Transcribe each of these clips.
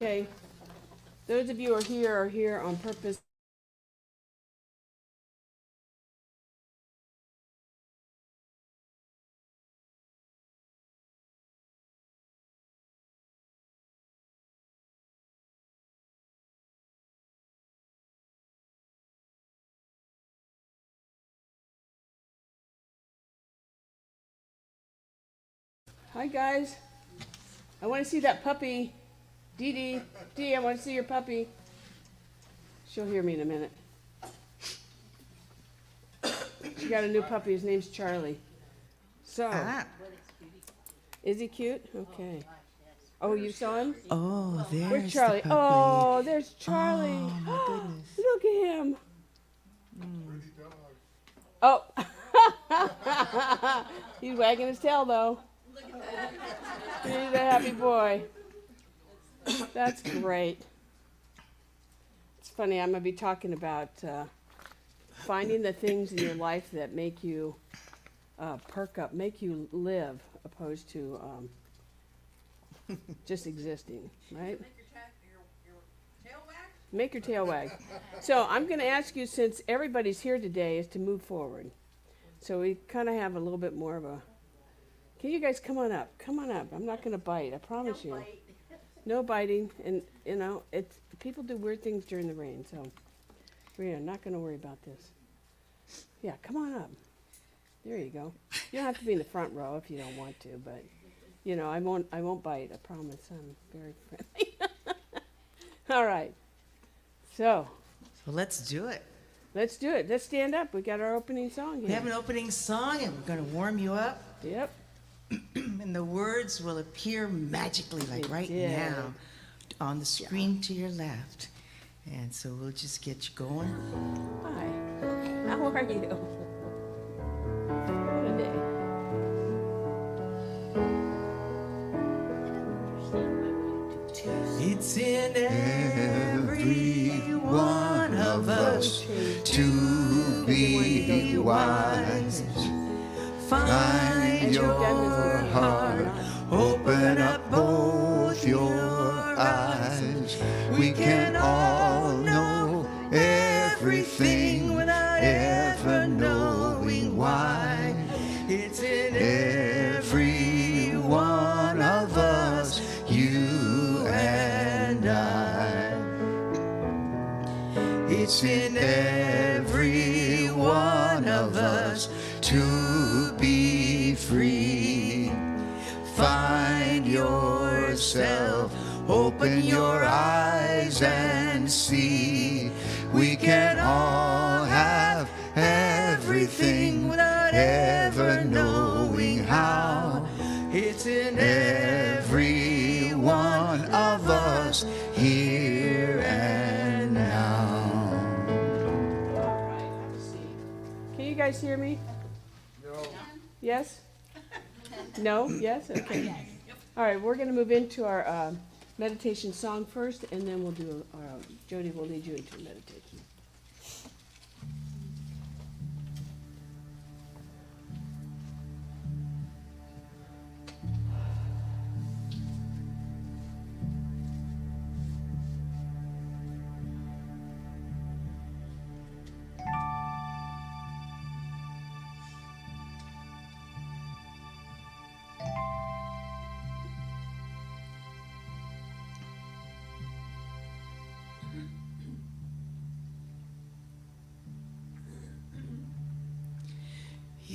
Okay, those of you who are here on purpose. Hi guys, I want to see that puppy. Dee Dee, Dee, I want to see your puppy. She'll hear me in a minute. She got a new puppy. His name's Charlie. So, is he cute? Okay. Oh, you saw him? Oh, there's Where's Charlie? the puppy. Oh, there's Charlie. Oh, my goodness. Look at him. Oh. He's wagging his tail though. He's a happy boy. That's great. It's funny, I'm going to be talking about finding the things in your life that make you perk up, make you live, opposed to just existing, right? Make your tail wag. So I'm going to ask you, since everybody's here today, is to move forward. So we kind of have a little bit more of a... Can you guys come on up? Come on up. I'm not going to bite. I promise you. No biting. And, you know, it's people do weird things during the rain. So we're not going to worry about this. Yeah, come on up. There you go. You don't have to be in the front row if you don't want to. But, you know, I won't bite. I promise. I'm very friendly. All right. So let's do it. let's do it. Let's stand up. We got our opening song here. We have an opening song, and we're going to warm you up. Yep. And the words will appear magically, like They right did. now, on the screen to your left. And so we'll just get you going. Hi. How are you? What a day. It's in every one of us to be wise. Find your heart, open up both your eyes. We can all know everything without ever knowing why. It's in every one of us, you and I. It's in every one of us to be free. Find yourself, open your eyes and see. We can all have everything without ever knowing how. It's in every one of us, here and now. Can you guys hear me? No. Yes? No? Yes? Okay. All right, we're going to move into our meditation song first, and then we'll do, Jody will lead you into meditation.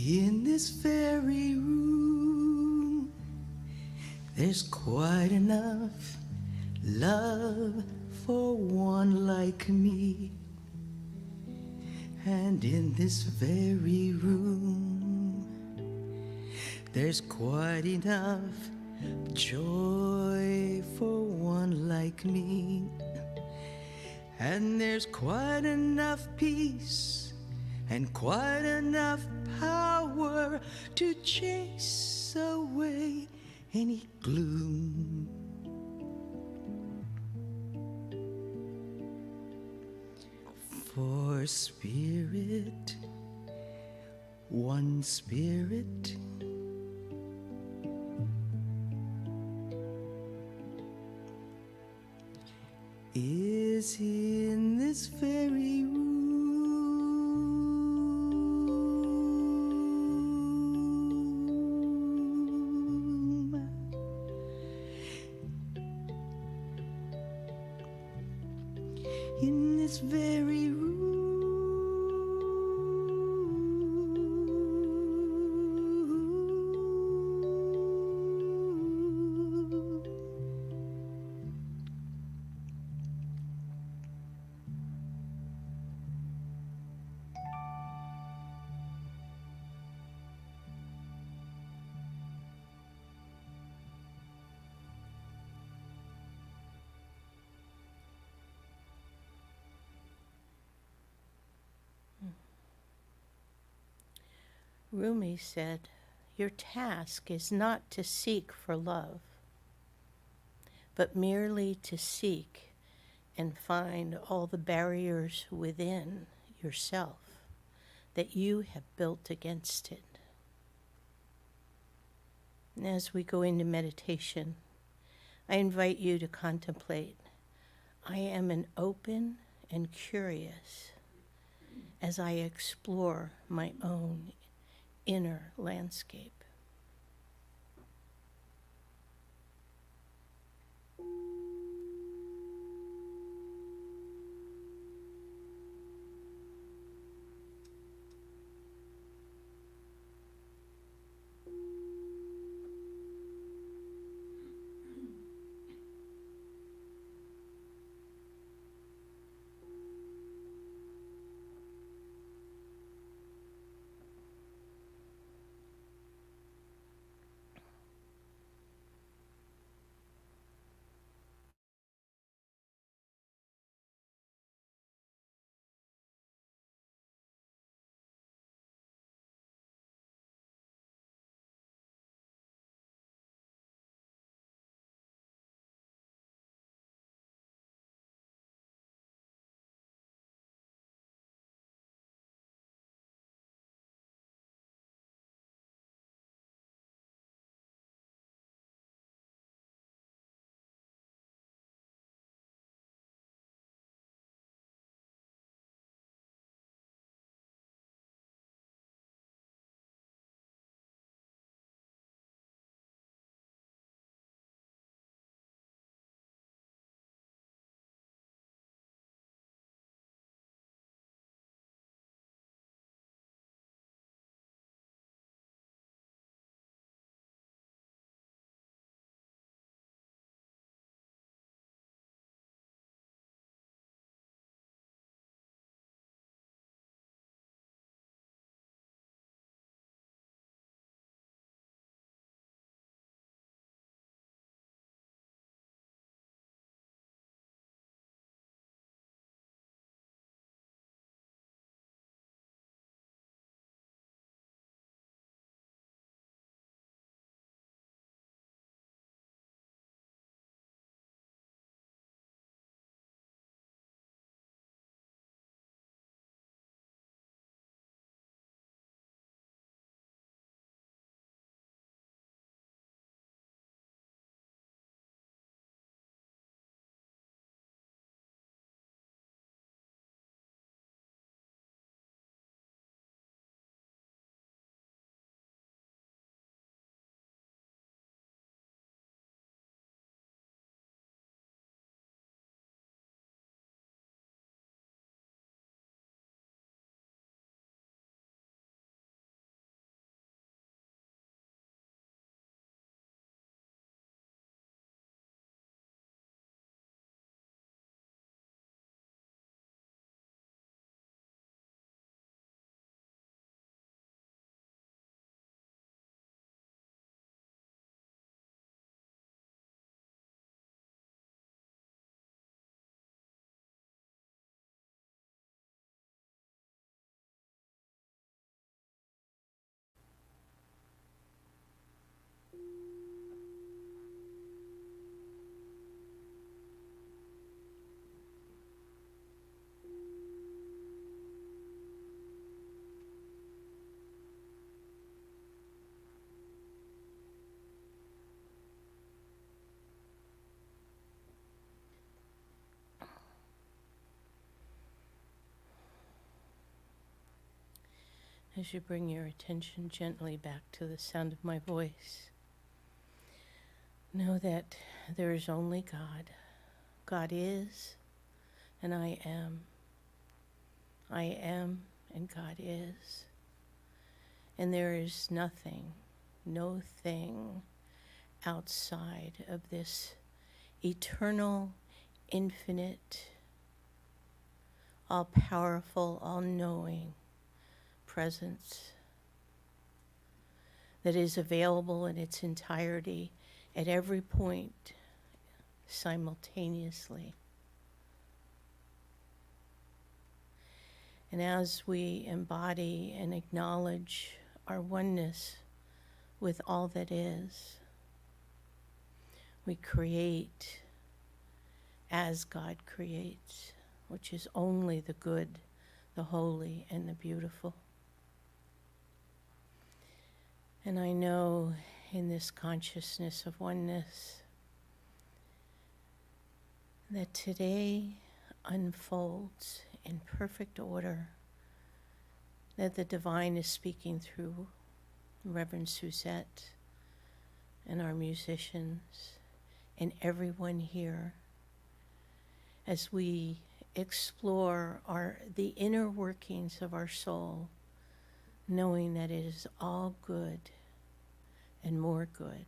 In this very room, there's quite enough love for one like me. And in this very room, there's quite enough joy for one like me. And there's quite enough peace and quite enough power to chase away any gloom. For spirit, one spirit, is in this very room. In this very room. Rumi said, "Your task is not to seek for love, but merely to seek and find all the barriers within yourself that you have built against it." And as we go into meditation, I invite you to contemplate, I am an open and curious as I explore my own inner landscape. as you bring your attention gently back to the sound of my voice, know that there is only God. God is, and I am. I am, and God is. And there is nothing, no thing outside of this eternal, infinite, all-powerful, all-knowing presence that is available in its entirety at every point simultaneously. And as we embody and acknowledge our oneness with all that is, we create as God creates, which is only the good, the holy, and the beautiful. And I know in this consciousness of oneness that today unfolds in perfect order, that the divine is speaking through Reverend Suzette and our musicians and everyone here as we explore the inner workings of our soul, knowing that it is all good and more good.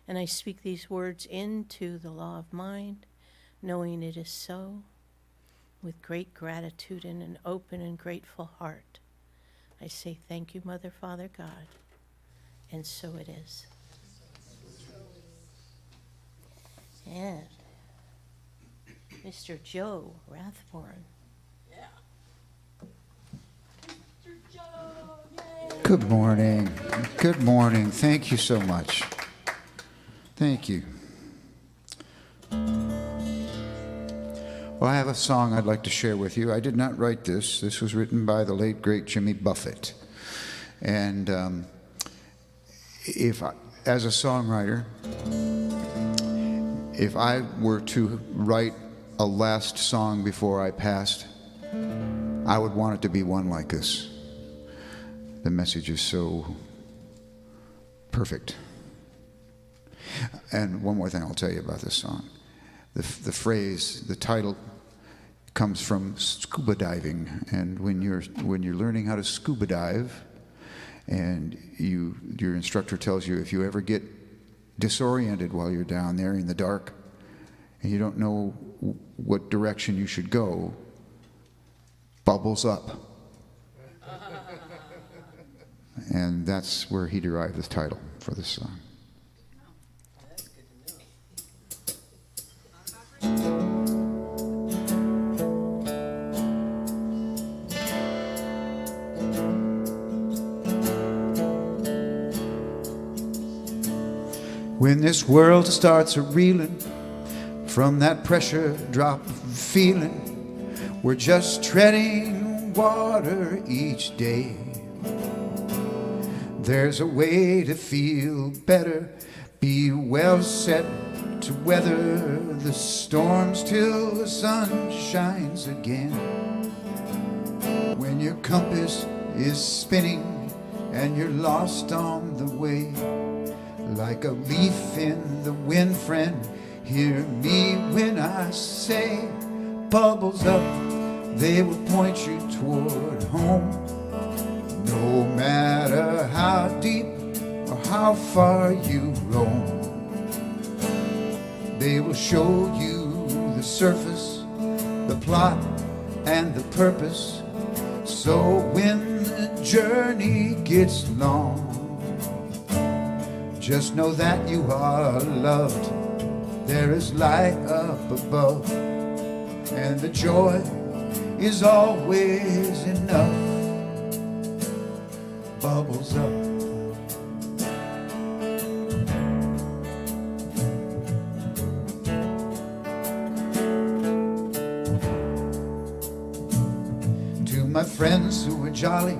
And I speak these words into the law of mind, knowing it is so, with great gratitude and an open and grateful heart. I say thank you, Mother, Father, God, and so it is. And Mr. Joe Rathburn. Good morning. Good morning. Thank you so much. Thank you. Well, I have a song I'd like to share with you. I did not write this. This was written by the late, great Jimmy Buffett. And as a songwriter, if I were to write a last song before I passed, I would want it to be one like this. The message is so perfect. And one more thing I'll tell you about this song. The phrase, the title, comes from scuba diving. And when you're learning how to scuba dive, and your instructor tells you if you ever get disoriented while you're down there in the dark, and you don't know what direction you should go, bubbles up. And that's where he derived the title for this song. When this world starts a-reeling from that pressure drop feeling, we're just treading water each day. There's a way to feel better, be well set to weather the storms till the sun shines again. When your compass is spinning and you're lost on the way, like a leaf in the wind, friend, hear me when I say, bubbles up, they will point you toward home. No matter how deep or how far you roam, they will show you the surface, the plot, and the purpose. So when the journey gets long, just know that you are loved. There is light up above, and the joy is always enough. Bubbles up. To my friends who are jolly,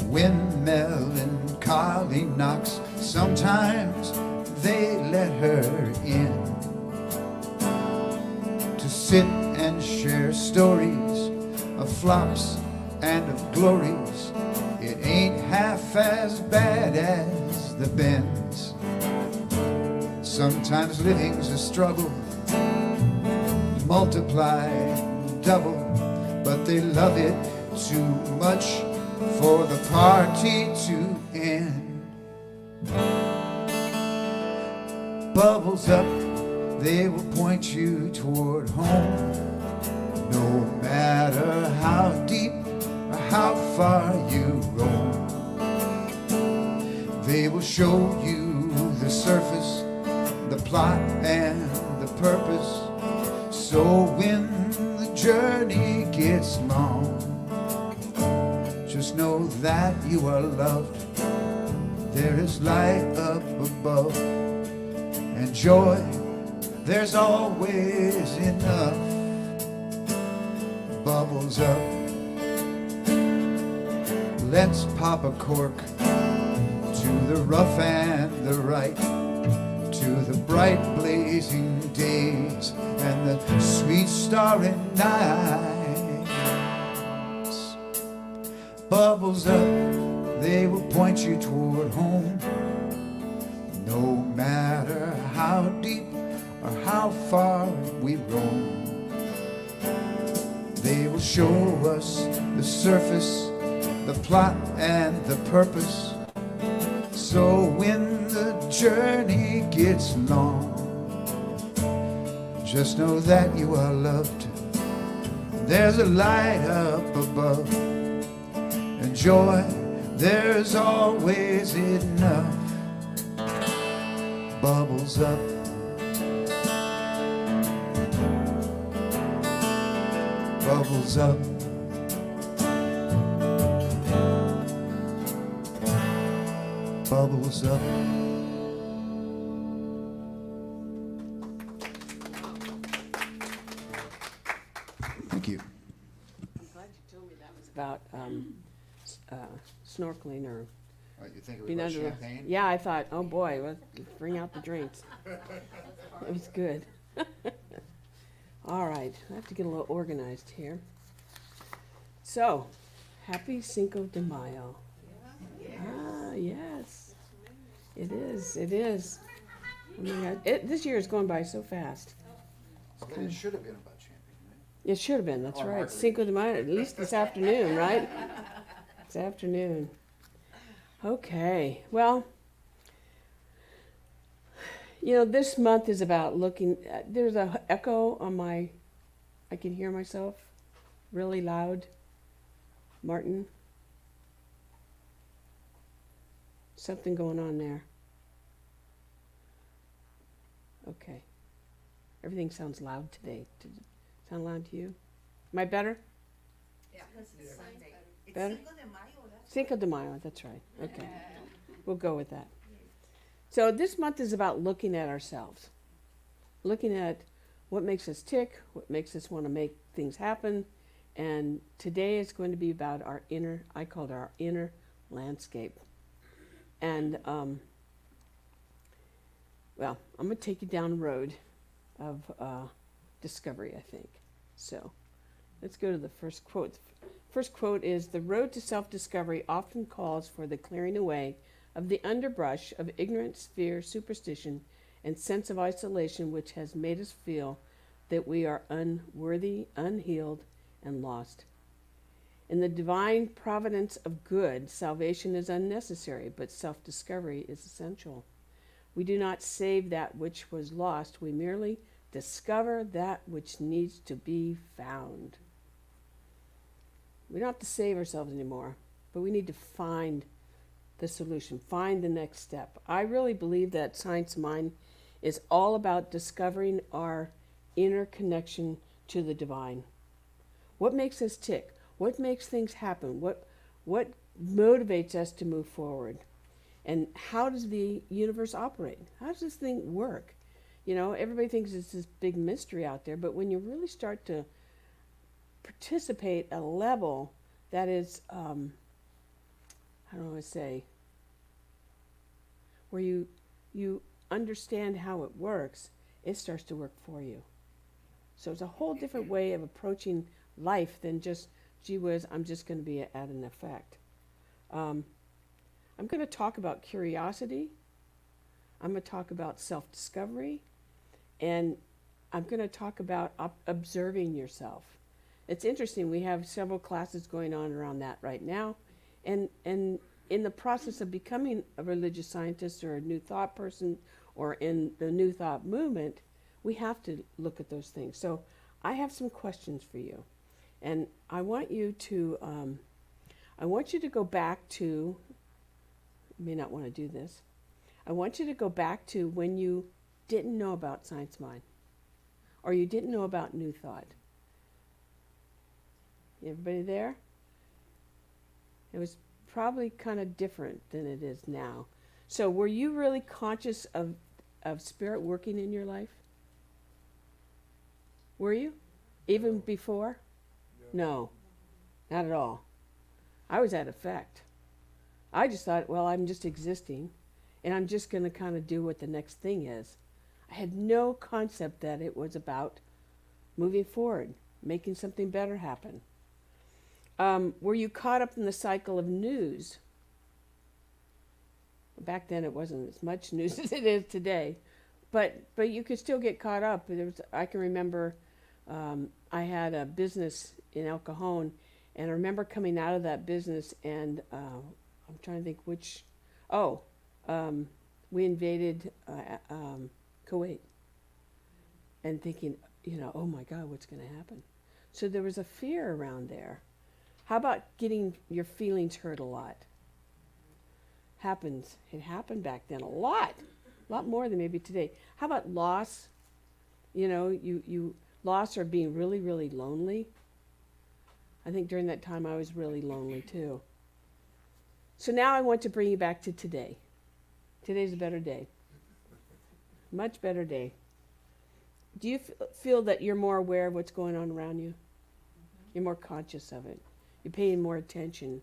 windmill and collie knocks, sometimes they let her in to sit and share stories of flops and of glories. It ain't half as bad as the bends. Sometimes living's a struggle, multiply, double, but they love it too much for the party to end. Bubbles up, they will point you toward home. No matter how deep or how far you roam, they will show you the surface, the plot and the purpose. So when the journey gets long, just know that you are loved. There is light up above, and joy, there's always enough. Bubbles up. Let's pop a cork to the rough and the right, to the bright blazing days and the sweet starry nights. Bubbles up, they will point you toward home. No matter how deep or how far we roam, they will show us the surface, the plot and the purpose. So when the journey gets long, just know that you are loved. There's a light up above, and joy, there's always enough. Bubbles up. Bubbles up. Bubbles up. Thank you. I'm glad you told me that was about snorkeling or You think it being under the. Yeah, I thought, oh boy, let's bring out the drinks. It was good. All right, I have to get a little organized here. So, happy Cinco de Mayo. Ah, yes. It is, it is. Oh my God, this year is going by so fast. It should have been about champion, right? It should have been, that's Or right. margarita. Cinco de Mayo, at least this afternoon, right? This afternoon. Okay, well, you know, this month is about looking, there's a echo on I can hear myself really loud. Martin? Something going on there. Okay. Everything sounds loud today. Does it sound loud to you? Am I better? Better? Cinco de Mayo, that's right. Okay. We'll go with that. So this month is about looking at ourselves. Looking at what makes us tick, what makes us want to make things happen. And today is going to be about our inner, I call it our inner landscape. And, well, I'm going to take you down the road of discovery, I think. So let's go to the first quote. First quote is, "The road to self-discovery often calls for the clearing away of the underbrush of ignorance, fear, superstition, and sense of isolation which has made us feel that we are unworthy, unhealed, and lost. In the divine providence of good, salvation is unnecessary, but self-discovery is essential. We do not save that which was lost, we merely discover that which needs to be found." We don't have to save ourselves anymore, but we need to find the solution, find the next step. I really believe that Science of Mind is all about discovering our inner connection to the divine. What makes us tick? What makes things happen? What motivates us to move forward? And how does the universe operate? How does this thing work? You know, everybody thinks it's this big mystery out there, but when you really start to participate at a level that is, how do I say, where you understand how it works, it starts to work for you. So it's a whole different way of approaching life than just gee whiz, I'm just going to be at an effect. I'm going to talk about curiosity. I'm going to talk about self-discovery. And I'm going to talk about observing yourself. It's interesting, we have several classes going on around that right now. And in the process of becoming a religious scientist or a new thought person or in the new thought movement, we have to look at those things. So I have some questions for you. And I want you to go back to, you may not want to do this. I want you to go back to when you didn't know about Science Mind or you didn't know about New Thought. Everybody there? It was probably kind of different than it is now. So were you really conscious of spirit working in your life? Were you? Even before? No, not at all. I was at effect. I just thought, well, I'm just existing, and I'm just going to kind of do what the next thing is. I had no concept that it was about moving forward, making something better happen. Were you caught up in the cycle of news? Back then it wasn't as much news as it is today, but you could still get caught up. I can remember I had a business in El Cajon, and I remember coming out of that business, and I'm trying to think which. We invaded Kuwait, and thinking, oh my God, what's going to happen? So there was a fear around there. How about getting your feelings hurt a lot? It happened back then a lot more than maybe today. How about loss? You loss or being really, really lonely. I think during that time I was really lonely too. So now I want to bring you back to today. Today's a better day. Much better day. Do you feel that you're more aware of what's going on around you? You're more conscious of it. You're paying more attention,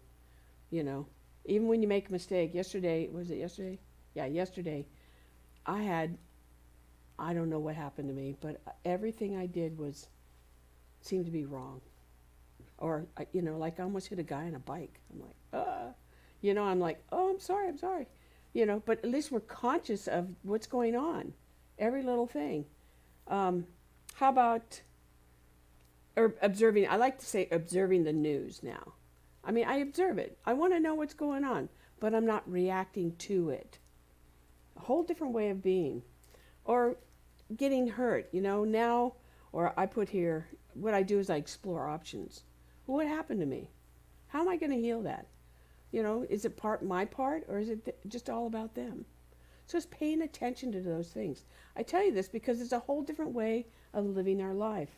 Even when you make a mistake. Yesterday, was it yesterday? Yeah, yesterday. I don't know what happened to me, but everything I did seemed to be wrong. Or, like I almost hit a guy on a bike. I'm like, I'm like, oh, I'm sorry. But at least we're conscious of what's going on. Every little thing. How about observing? I like to say observing the news now. I mean, I observe it. I want to know what's going on, but I'm not reacting to it. A whole different way of being. Or getting hurt, now, or I put here, what I do is I explore options. What happened to me? How am I going to heal that? Is it my part, or is it just all about them? So it's paying attention to those things. I tell you this because it's a whole different way of living our life.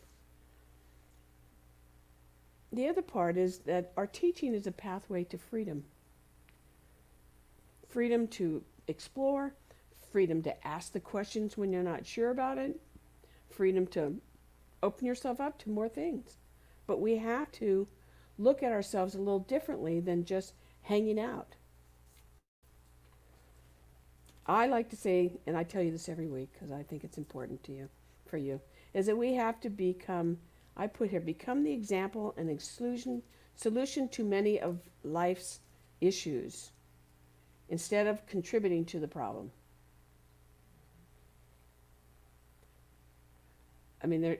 The other part is that our teaching is a pathway to freedom. Freedom to explore, freedom to ask the questions when you're not sure about it, freedom to open yourself up to more things. But we have to look at ourselves a little differently than just hanging out. I like to say, and I tell you this every week because I think it's important to you, for you, is that we have to become the example and solution to many of life's issues instead of contributing to the problem. I mean,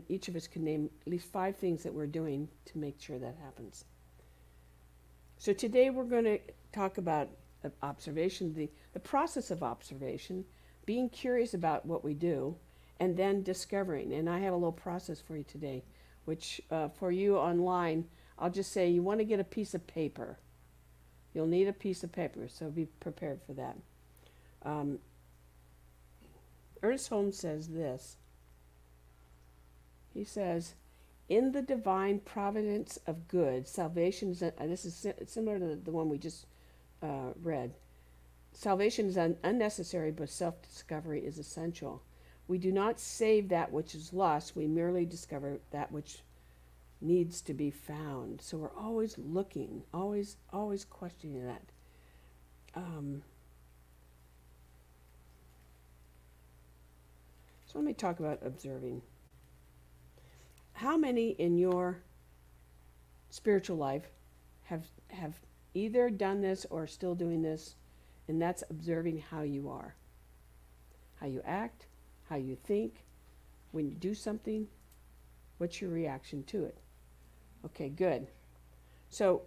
each of us can name at least 5 things that we're doing to make sure that happens. So today we're going to talk about observation, the process of observation, being curious about what we do, and then discovering. And I have a little process for you today, which for you online, I'll just say you want to get a piece of paper. You'll need a piece of paper, so be prepared for that. Ernest Holmes says this. He says, in the divine providence of good, salvation is, this is similar to the one we just read. Salvation is unnecessary, but self-discovery is essential. We do not save that which is lost, we merely discover that which needs to be found. So we're always looking, always questioning that. So let me talk about observing. How many in your spiritual life have either done this or still doing this, and that's observing how you are, how you act, how you think. When you do something, what's your reaction to it? Okay, good. So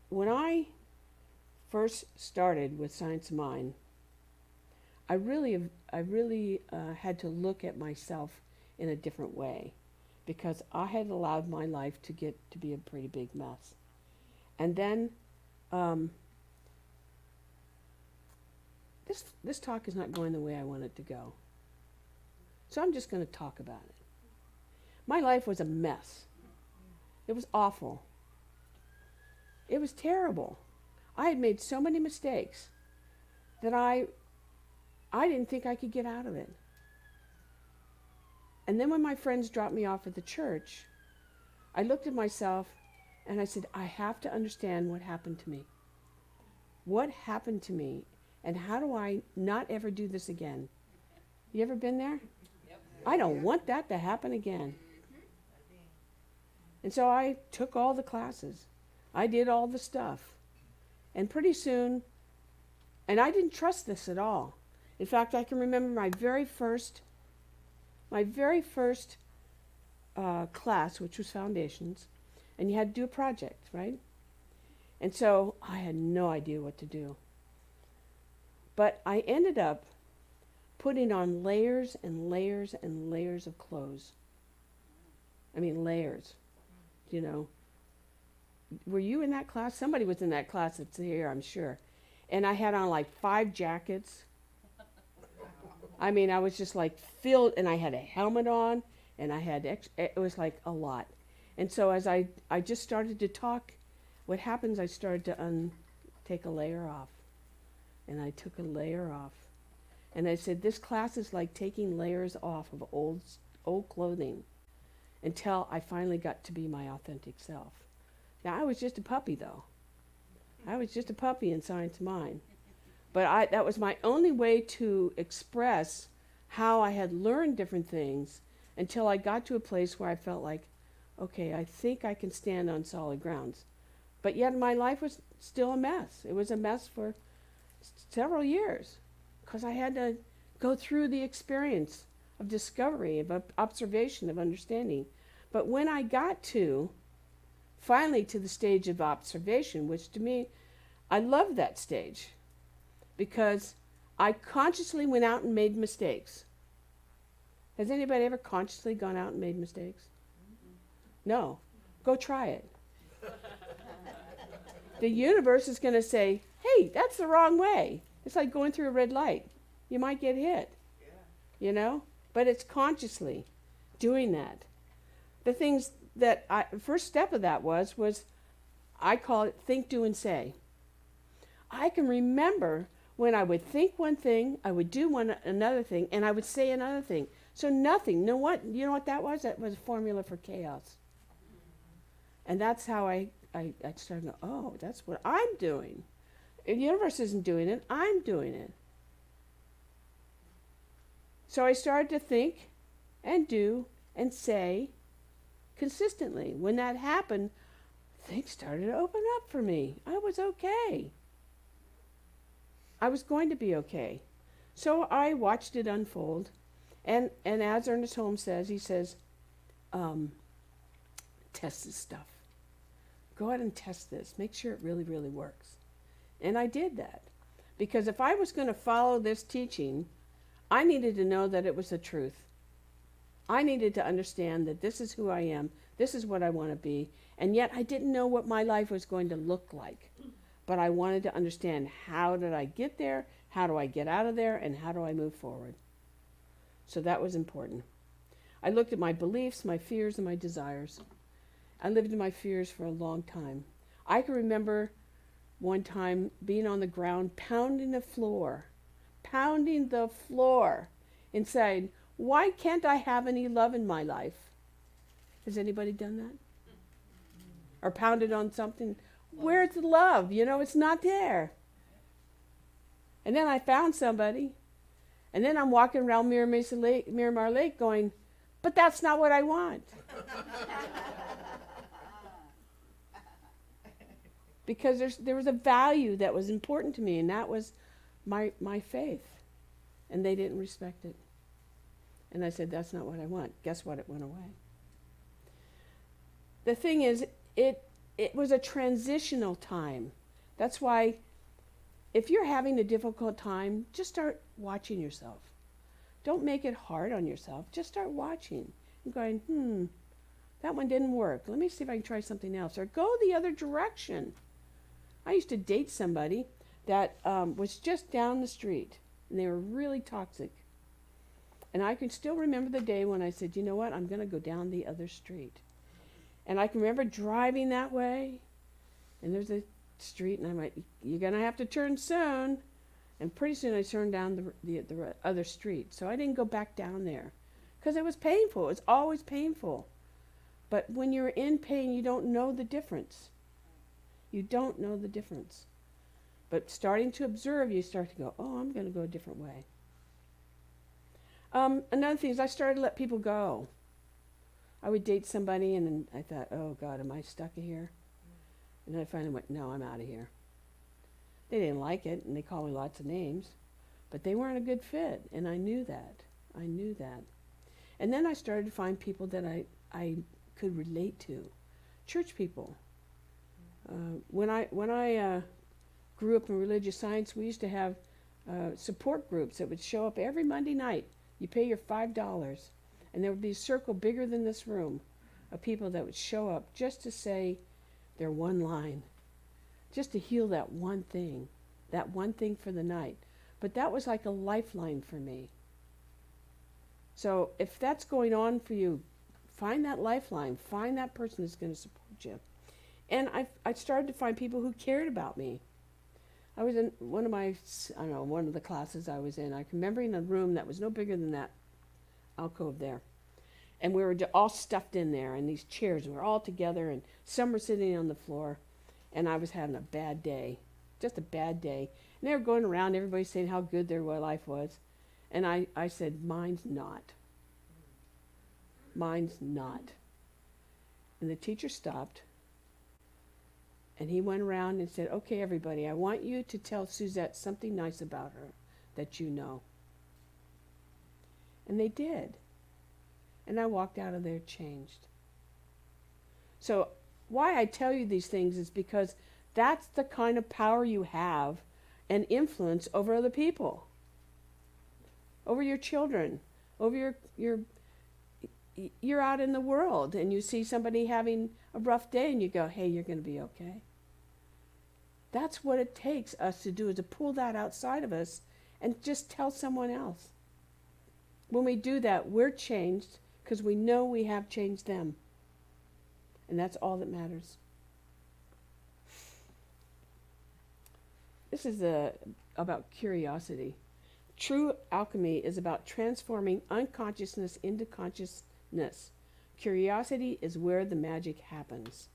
when I first started with Science of Mind, I really had to look at myself in a different way, because I had allowed my life to get to be a pretty big mess. And then this talk is not going the way I want it to go. So I'm just going to talk about it. My life was a mess. It was awful. It was terrible. I had made so many mistakes that I didn't think I could get out of it. And then when my friends dropped me off at the church, I looked at myself and I said, I have to understand what happened to me. What happened to me, and how do I not ever do this again? You ever been there? Yep. I don't want that to happen again. And so I took all the classes. I did all the stuff. And pretty soon, and I didn't trust this at all. In fact, I can remember my very first class, which was Foundations, and you had to do a project, right? And so I had no idea what to do. But I ended up putting on layers and layers and layers of clothes. I mean, layers, you know. Were you in that class? Somebody was in that class that's here, I'm sure. And I had on like 5 jackets. I mean, I was just like filled, and I had a helmet on, and I had, it was like a lot. And so as I just started to talk, what happens, I started to take a layer off. And I took a layer off. And I said, this class is like taking layers off of old clothing, until I finally got to be my authentic self. Now, I was just a puppy, though. I was just a puppy in Science of Mind. But that was my only way to express how I had learned different things, until I got to a place where I felt like, okay, I think I can stand on solid grounds. But yet my life was still a mess. It was a mess for several years, because I had to go through the experience of discovery, of observation, of understanding. But when I got finally to the stage of observation, which to me, I love that stage, because I consciously went out and made mistakes. Has anybody ever consciously gone out and made mistakes? No. Go try it. The universe is going to say, hey, that's the wrong way. It's like going through a red light. You might get hit. Yeah. You know? But it's consciously doing that. The things that first step of that was I call it think, do, and say. I can remember when I would think one thing, I would do another thing, and I would say another thing. So nothing. You know what that was? That was a formula for chaos. And that's how I started to go, oh, that's what I'm doing. The universe isn't doing it, I'm doing it. So I started to think and do and say consistently. When that happened, things started to open up for me. I was okay. I was going to be okay. So I watched it unfold. And as Ernest Holmes says, he says, test this stuff. Go out and test this. Make sure it really, really works. And I did that. Because if I was going to follow this teaching, I needed to know that it was the truth. I needed to understand that this is who I am. This is what I want to be. And yet I didn't know what my life was going to look like. But I wanted to understand, how did I get there? How do I get out of there? And how do I move forward? So that was important. I looked at my beliefs, my fears, and my desires. I lived in my fears for a long time. I can remember one time being on the ground, pounding the floor, and saying, why can't I have any love in my life? Has anybody done that? Or pounded on something? Where's the love? You know, it's not there. And then I found somebody. And then I'm walking around Miramar Lake going, but that's not what I want. because there was a value that was important to me, and that was my faith. And they didn't respect it. And I said, that's not what I want. Guess what? It went away. The thing is, it was a transitional time. That's why if you're having a difficult time, just start watching yourself. Don't make it hard on yourself. Just start watching and going, that one didn't work. Let me see if I can try something else. Or go the other direction. I used to date somebody that was just down the street, and they were really toxic. And I can still remember the day when I said, you know what, I'm going to go down the other street. And I can remember driving that way, and there's a street, and I'm like, you're going to have to turn soon. And pretty soon I turned down the other street. So I didn't go back down there because it was painful. It's always painful. But when you're in pain, you don't know the difference. You don't know the difference. But starting to observe, you start to go, oh, I'm going to go a different way. Another thing is I started to let people go. I would date somebody, and then I thought, oh, God, am I stuck here? And then I finally went, no, I'm out of here. They didn't like it, and they called me lots of names, but they weren't a good fit, and I knew that. I knew that. And then I started to find people that I could relate to, church people. When I grew up in religious science, we used to have support groups that would show up every Monday night. You pay your $5, and there would be a circle bigger than this room of people that would show up just to say their one line, just to heal that one thing for the night. But that was like a lifeline for me. So if that's going on for you, find that lifeline. Find that person that's going to support you. And I started to find people who cared about me. I was in one of the classes I was in. I can remember in a room that was no bigger than that alcove there. And we were all stuffed in there in these chairs. We were all together, and some were sitting on the floor. And I was having a bad day, just a bad day. And they were going around, everybody saying how good their life was. And I said, mine's not. Mine's not. And the teacher stopped. And he went around and said, okay, everybody, I want you to tell Suzette something nice about her that you know. And they did. And I walked out of there changed. So why I tell you these things is because that's the kind of power you have and influence over other people, over your children, over you're out in the world and you see somebody having a rough day and you go, hey, you're going to be okay. That's what it takes us to do, is to pull that outside of us and just tell someone else. When we do that, we're changed because we know we have changed them. And that's all that matters. This is about curiosity. True alchemy is about transforming unconsciousness into consciousness. Curiosity is where the magic happens.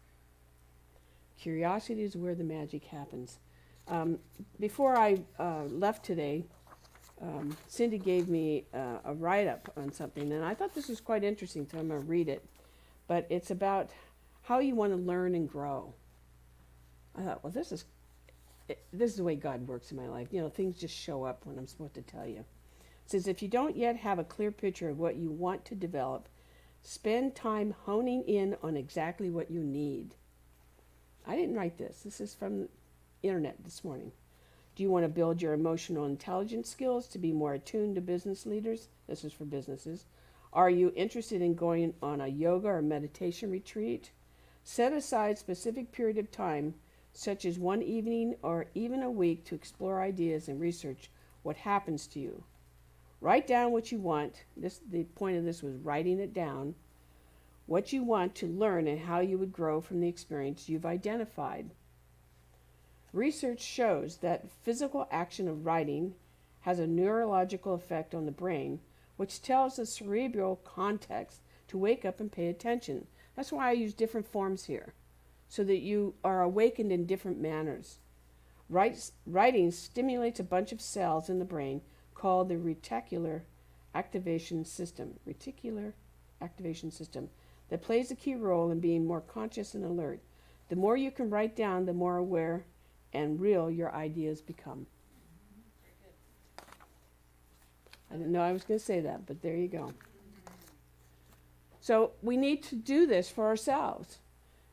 Curiosity is where the magic happens. Before I left today, Cindy gave me a write-up on something, and I thought this was quite interesting, so I'm going to read it. But it's about how you want to learn and grow. I thought, well, this is the way God works in my life. You know, things just show up when I'm supposed to tell you. It says, if you don't yet have a clear picture of what you want to develop, spend time honing in on exactly what you need. I didn't write this. This is from the internet this morning. Do you want to build your emotional intelligence skills to be more attuned to business leaders? This is for businesses. Are you interested in going on a yoga or meditation retreat? Set aside a specific period of time, such as one evening or even a week, to explore ideas and research what happens to you. Write down what you want. The point of this was writing it down. What you want to learn and how you would grow from the experience you've identified. Research shows that physical action of writing has a neurological effect on the brain, which tells the cerebral cortex to wake up and pay attention. That's why I use different forms here, so that you are awakened in different manners. Writing stimulates a bunch of cells in the brain called the reticular activation system. Reticular activation system. That plays a key role in being more conscious and alert. The more you can write down, the more aware and real your ideas become. I didn't know I was going to say that, but there you go. So we need to do this for ourselves.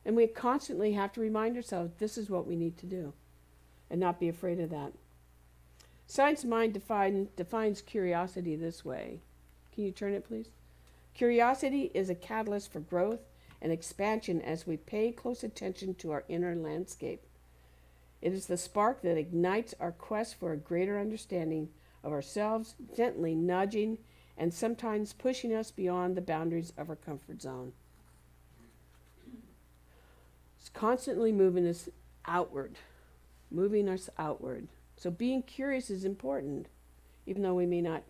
And we constantly have to remind ourselves this is what we need to do and not be afraid of that. Science Mind defines curiosity this way. Can you turn it, please? Curiosity is a catalyst for growth and expansion as we pay close attention to our inner landscape. It is the spark that ignites our quest for a greater understanding of ourselves, gently nudging and sometimes pushing us beyond the boundaries of our comfort zone. It's constantly moving us outward. So being curious is important, even though we may not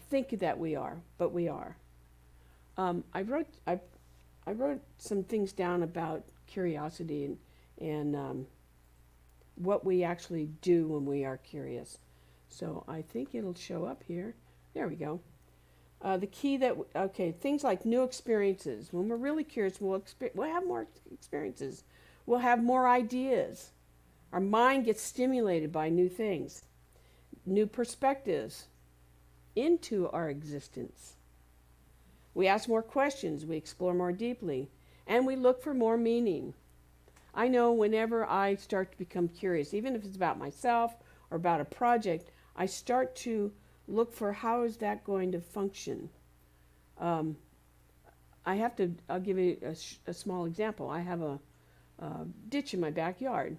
think that we are, but we are. I wrote some things down about curiosity and what we actually do when we are curious. So I think it'll show up here. There we go. The key things like new experiences. When we're really curious, we'll have more experiences. We'll have more ideas. Our mind gets stimulated by new things, new perspectives into our existence. We ask more questions, we explore more deeply, and we look for more meaning. I know whenever I start to become curious, even if it's about myself or about a project, I start to look for how is that going to function. I'll give you a small example. I have a ditch in my backyard,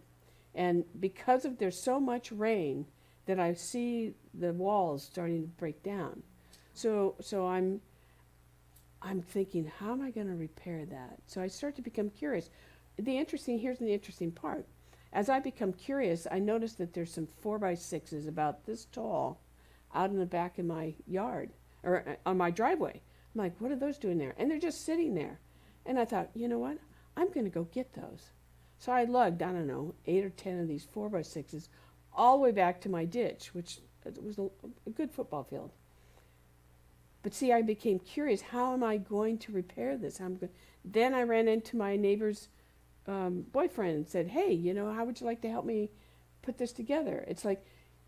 and because there's so much rain that I see the walls starting to break down. So I'm thinking, how am I going to repair that? So I start to become curious. Here's the interesting part. As I become curious, I notice that there's some 4x6s about this tall out in the back of my yard, or on my driveway. I'm like, what are those doing there? And they're just sitting there. And I thought, you know what? I'm going to go get those. So I lugged, 8 or 10 of these 4x6s all the way back to my ditch, which was a good football field. But see, I became curious. How am I going to repair this? Then I ran into my neighbor's boyfriend and said, hey, how would you like to help me put this together? It's like,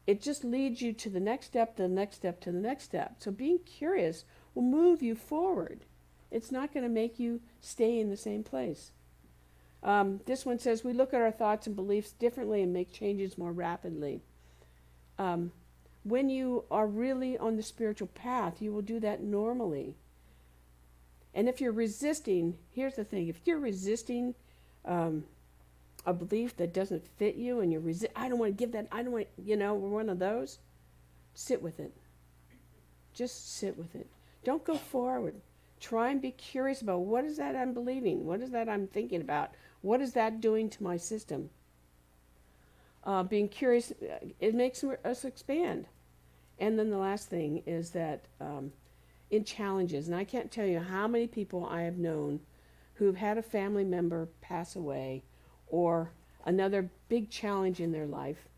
it just leads you to the next step, to the next step, to the next step. So being curious will move you forward. It's not going to make you stay in the same place. This one says, we look at our thoughts and beliefs differently and make changes more rapidly. When you are really on the spiritual path, you will do that normally. And if you're resisting, here's the thing, if you're resisting a belief that doesn't fit you and I don't want to give that, I don't want, we're one of those, sit with it. Just sit with it. Don't go forward. Try and be curious about what is that I'm believing? What is that I'm thinking about? What is that doing to my system? Being curious, it makes us expand. And then the last thing is that in challenges, and I can't tell you how many people I have known who've had a family member pass away or another big challenge in their life,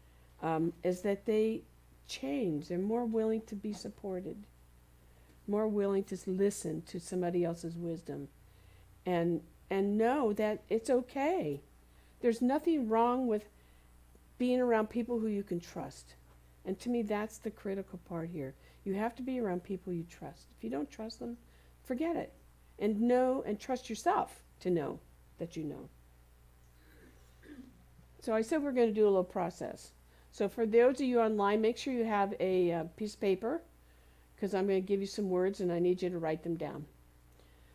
is that they change. They're more willing to be supported, more willing to listen to somebody else's wisdom, and know that it's okay. There's nothing wrong with being around people who you can trust. And to me, that's the critical part here. You have to be around people you trust. If you don't trust them, forget it. And know and trust yourself to know that you know. So I said we're going to do a little process. So for those of you online, make sure you have a piece of paper, because I'm going to give you some words and I need you to write them down.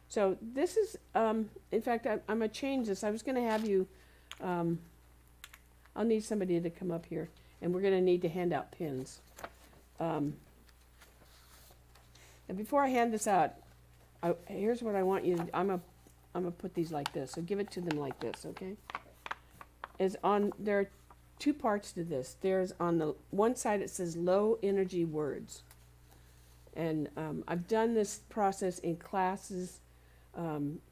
So this is, in fact, I'm going to change this. I was going to have you, I'll need somebody to come up here, and we're going to need to hand out pins. And before I hand this out, here's what I want you to, I'm gonna put these like this. So give it to them like this, okay? There are two parts to this. There's on the one side it says low energy words, and I've done this process in classes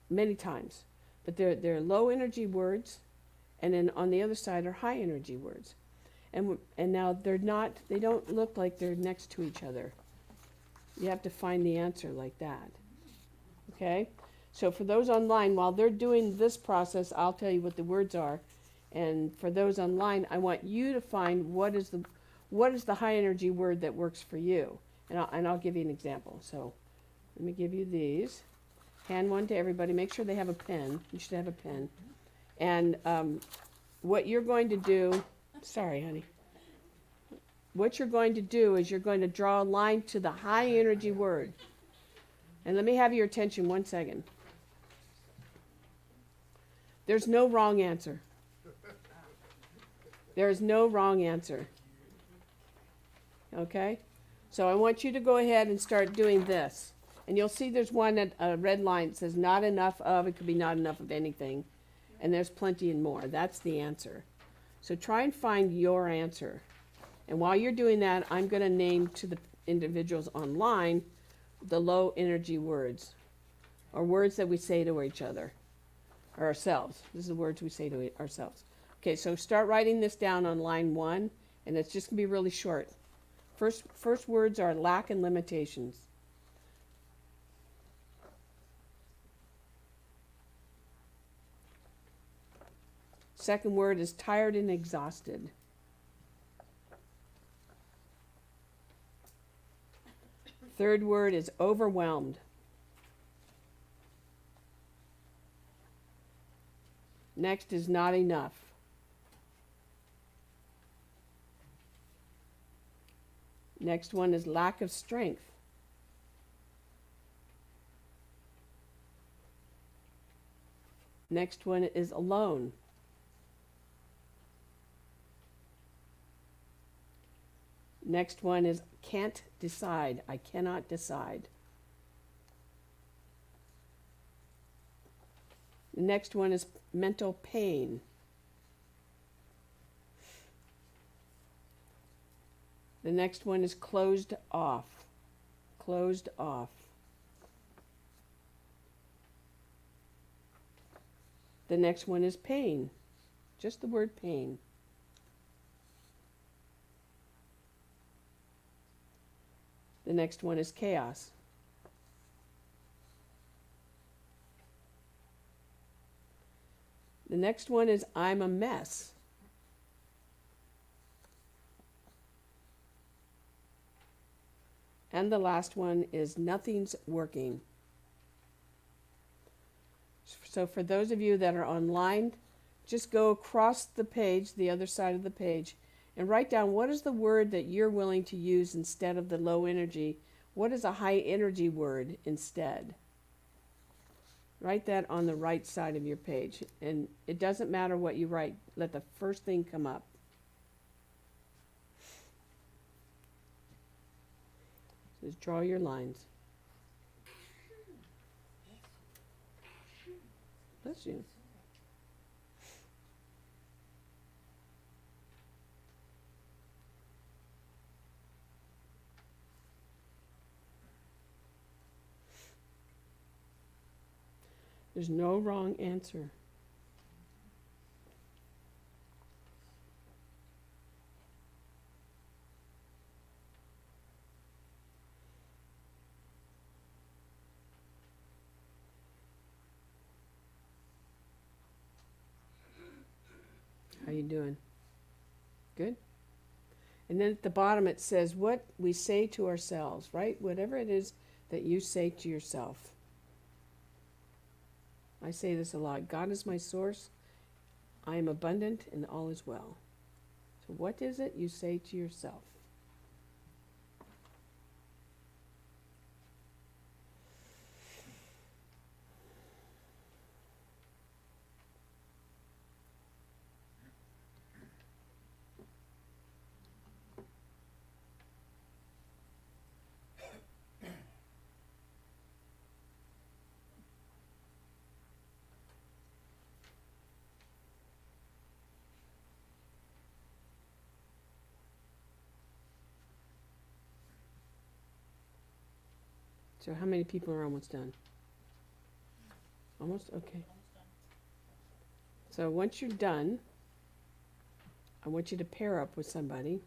many times. But they're low energy words, and then on the other side are high energy words, and now they don't look like they're next to each other. You have to find the answer like that. Okay? So for those online, while they're doing this process, I'll tell you what the words are. And for those online, I want you to find what is the high energy word that works for you. And I'll give you an example. So let me give you these. Hand one to everybody. Make sure they have a pen. You should have a pen. And what you're going to do, sorry, honey. What you're going to do is you're going to draw a line to the high energy word. And let me have your attention 1 second. There's no wrong answer. There is no wrong answer. Okay? So I want you to go ahead and start doing this. And you'll see there's one that a red line that says not enough of, it could be not enough of anything. And there's plenty and more. That's the answer. So try and find your answer. And while you're doing that, I'm going to name to the individuals online the low energy words, or words that we say to each other, or ourselves. This is the words we say to ourselves. Okay, so start writing this down on line 1, and it's just going to be really short. First words are lack and limitations. Second word is tired and exhausted. Third word is overwhelmed. Next is not enough. Next one is lack of strength. Next one is alone. Next one is can't decide. I cannot decide. The next one is mental pain. The next one is closed off. Closed off. The next one is pain. Just the word pain. The next one is chaos. The next one is I'm a mess. And the last one is nothing's working. So for those of you that are online, just go across the page, the other side of the page, and write down what is the word that you're willing to use instead of the low energy. What is a high energy word instead? Write that on the right side of your page. And it doesn't matter what you write. Let the first thing come up. Just draw your lines. Bless you. There's no wrong answer. How you doing? Good? And then at the bottom it says what we say to ourselves, right? Whatever it is that you say to yourself. I say this a lot. God is my source. I am abundant and all is well. So what is it you say to yourself? So how many people are almost done? Almost? Okay. So once you're done, I want you to pair up with somebody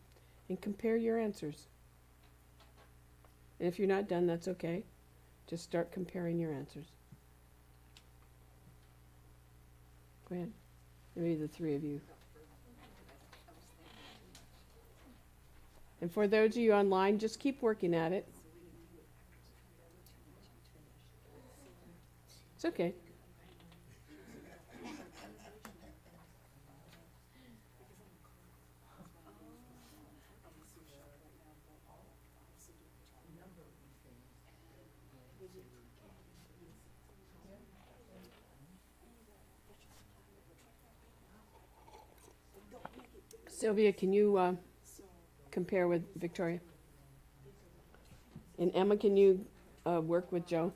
and compare your answers. And if you're not done, that's okay. Just start comparing your answers. Go ahead. Maybe the three of you. And for those of you online, just keep working at it. It's okay. Sylvia, can you compare with Victoria? And Emma, can you work with Joe?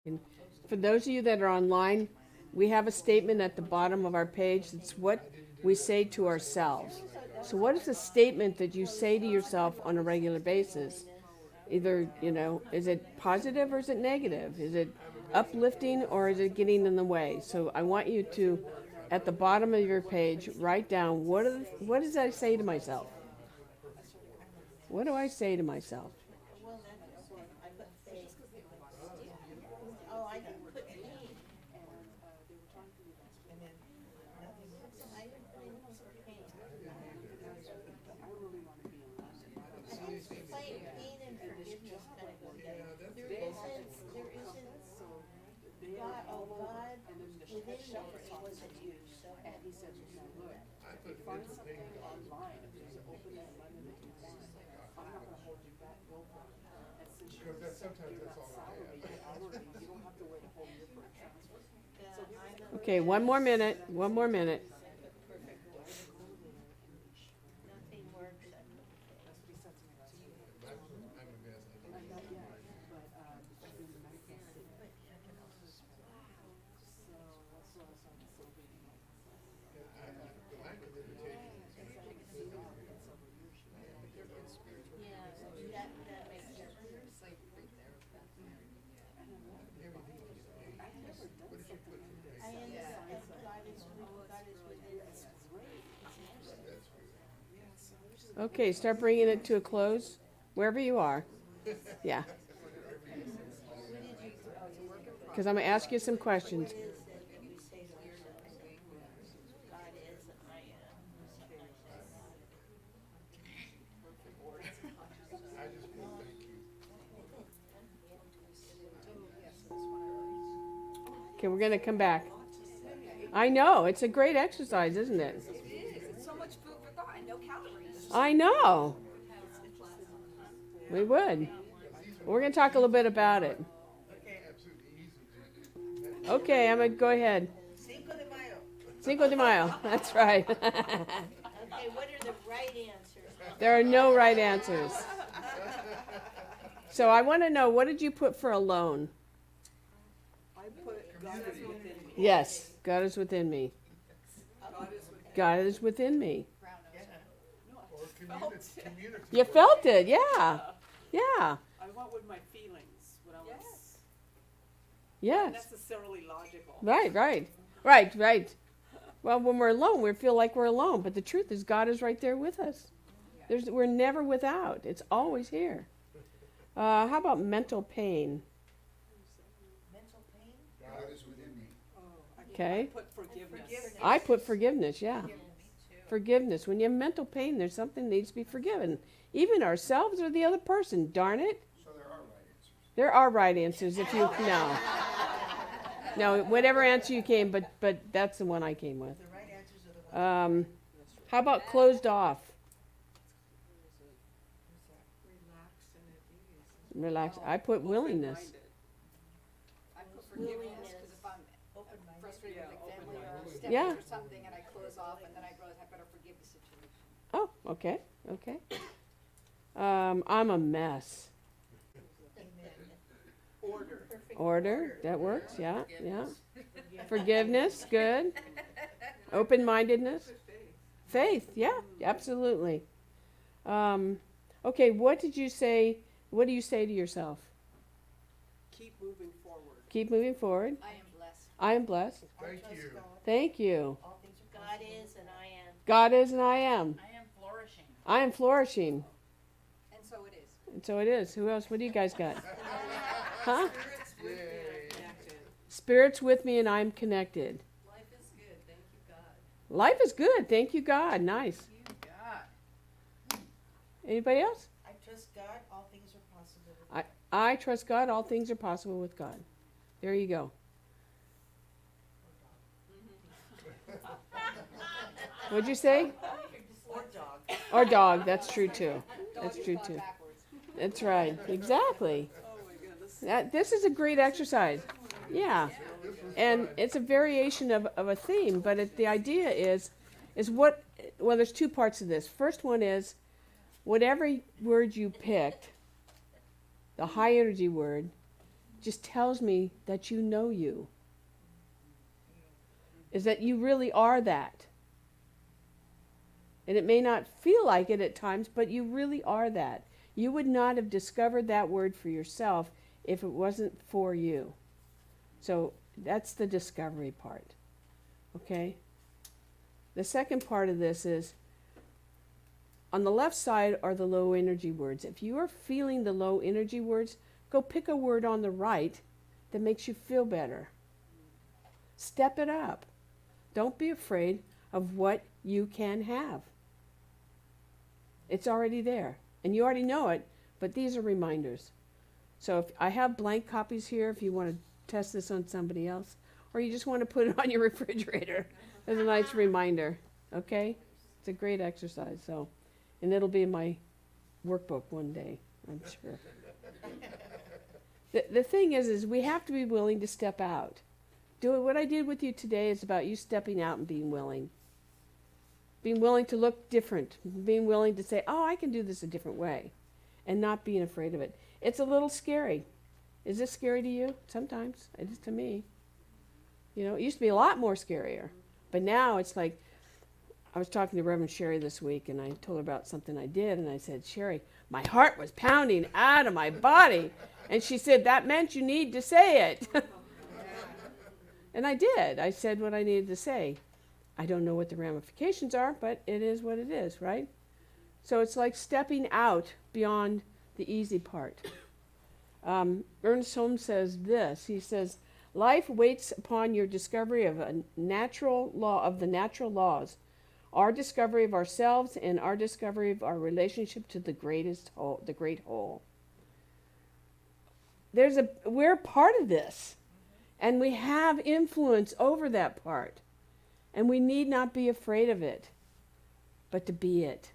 And for those of you that are online, we have a statement at the bottom of our page. It's what we say to ourselves. So what is a statement that you say to yourself on a regular basis? Either, is it positive or is it negative? Is it uplifting or is it getting in the way? So I want you to, at the bottom of your page, write down what does I say to myself? What do I say to myself? Okay, one more minute. Okay, start bringing it to a close, wherever you are. Yeah. Because I'm going to ask you some questions. Okay, we're going to come back. I know, it's a great exercise, isn't it? It's so much food for thought and no calories. I know. We would. We're going to talk a little bit about it. Okay, I'm going to go ahead. Cinco de Mayo. That's right. Okay, what are the right answers? There are no right answers. So I want to know, what did you put for alone? I put God is within me. Yes, God is within me. God is within me. God is within me. Felt it. You felt it, yeah. Yeah. I went with my feelings when I was Yes. necessarily logical. Right. Well, when we're alone, we feel like we're alone. But the truth is, God is right there with us. We're never without. It's always here. How about mental pain? God is within me. Okay. I put forgiveness. I put forgiveness, yeah. Forgiveness. When you have mental pain, there's something that needs to be forgiven. Even ourselves or the other person. Darn it. So there are right answers. There are right answers if you no. No, whatever answer you came, but that's the one I came with. The right answers are the ones. How about closed off? Relax. I put willingness. I put forgiveness because if I'm frustrated with my family or I'm stepping Yeah. for something and I close off and then I realize I better forgive the situation. Oh, okay. I'm a mess. Order. That works. Yeah. Forgiveness. Good. Open-mindedness. Faith. Yeah. Absolutely. Okay. What did you say? What do you say to yourself? Keep moving forward. Keep moving forward. I am blessed. I am blessed. Thank you. All things are God is and I am. God is and I am. I am flourishing. I am flourishing. And so it is. And so it is. Who else? What do you guys got? Huh? Spirit's with me and I'm connected. Life is good. Thank you, God. Life is good. Thank you, God. Nice. God. Anybody else? I trust God, all things are possible. I trust God. All things are possible with God. There you go. What'd you say? Or dog. Or dog. That's true too. That's Dog true is gone too. backwards. That's right. Exactly. Oh my goodness. This is a great exercise. Yeah. And it's a variation of a theme, but the idea is well, there's two parts of this. First one is, whatever word you picked, the high energy word, just tells me that you know you. Is that you really are that. And it may not feel like it at times, but you really are that. You would not have discovered that word for yourself if it wasn't for you. So that's the discovery part. Okay? The second part of this is, on the left side are the low energy words. If you are feeling the low energy words, go pick a word on the right that makes you feel better. Step it up. Don't be afraid of what you can have. It's already there. And you already know it, but these are reminders. So if I have blank copies here if you want to test this on somebody else, or you just want to put it on your refrigerator as a nice reminder. Okay? It's a great exercise. So, and it'll be in my workbook one day, I'm sure. The thing is we have to be willing to step out. What I did with you today is about you stepping out and being willing. Being willing to look different. Being willing to say, oh, I can do this a different way. And not being afraid of it. It's a little scary. Is this scary to you? Sometimes. It is to me. You know, it used to be a lot more scarier. But now it's like, I was talking to Reverend Sherry this week, and I told her about something I did, and I said, Sherry, my heart was pounding out of my body. And she said, that meant you need to say it. And I did. I said what I needed to say. I don't know what the ramifications are, but it is what it is, right? So it's like stepping out beyond the easy part. Ernest Holmes says this. He says, life waits upon your discovery of a natural law, of the natural laws, our discovery of ourselves, and our discovery of our relationship to the greatest whole, the great whole. We're part of this, and we have influence over that part, and we need not be afraid of it, but to be it.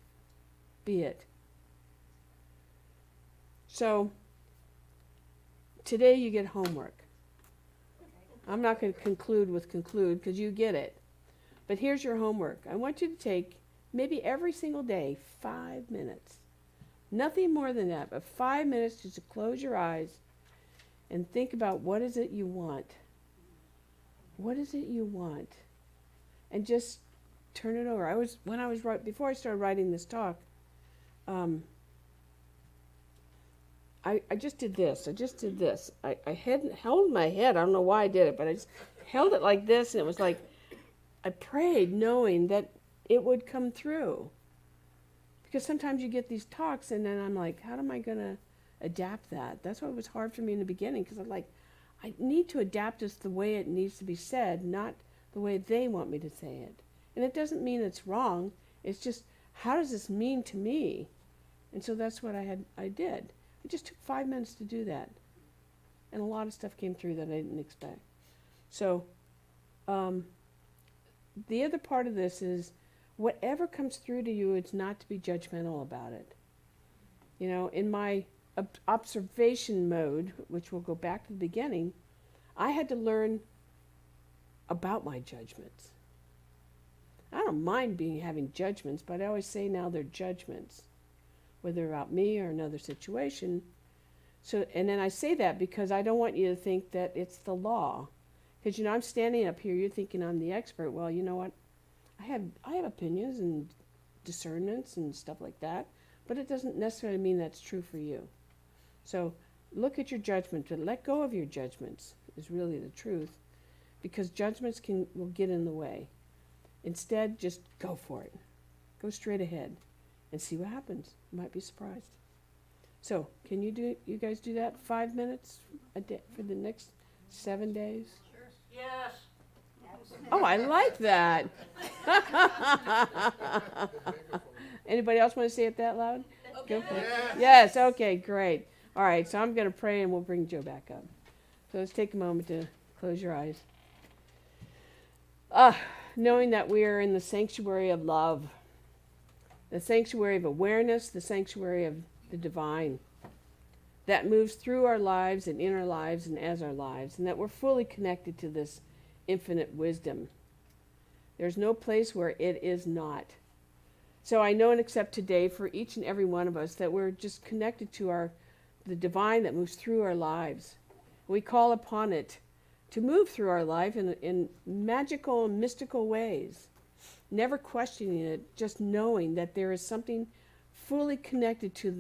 Be it. So, today you get homework. I'm not going to conclude because you get it. But here's your homework. I want you to take maybe every single day 5 minutes. Nothing more than that, but 5 minutes just to close your eyes and think about what is it you want. What is it you want? And just turn it over. Before I started writing this talk, I just did this. I held my head. I don't know why I did it, but I just held it like this, and it was like I prayed knowing that it would come through. Because sometimes you get these talks, and then I'm like, how am I going to adapt that? That's why it was hard for me in the beginning, because I'm like, I need to adapt this the way it needs to be said, not the way they want me to say it. And it doesn't mean it's wrong. It's just, how does this mean to me? And so that's what I did. It just took 5 minutes to do that. And a lot of stuff came through that I didn't expect. So, the other part of this is, whatever comes through to you, it's not to be judgmental about it. You know, in my observation mode, which will go back to the beginning, I had to learn about my judgments. I don't mind having judgments, but I always say now they're judgments, whether about me or another situation. So, and then I say that because I don't want you to think that it's the law. Because, you know, I'm standing up here, you're thinking I'm the expert. Well, you know what? I have opinions and discernments and stuff like that, but it doesn't necessarily mean that's true for you. So look at your judgment, but let go of your judgments is really the truth, because judgments will get in the way. Instead, just go for it. Go straight ahead and see what happens. You might be surprised. So, can you guys do that 5 minutes a day for the next 7 days? Sure. Yes. Oh, I like that. Anybody else want to say it that loud? Go for it. Yes, okay, great. All right, so I'm going to pray and we'll bring Joe back up. So let's take a moment to close your eyes. Knowing that we are in the sanctuary of love, the sanctuary of awareness, the sanctuary of the divine that moves through our lives and in our lives and as our lives, and that we're fully connected to this infinite wisdom. There's no place where it is not. So I know and accept today for each and every one of us that we're just connected to the divine that moves through our lives. We call upon it to move through our life in magical and mystical ways, never questioning it, just knowing that there is something fully connected to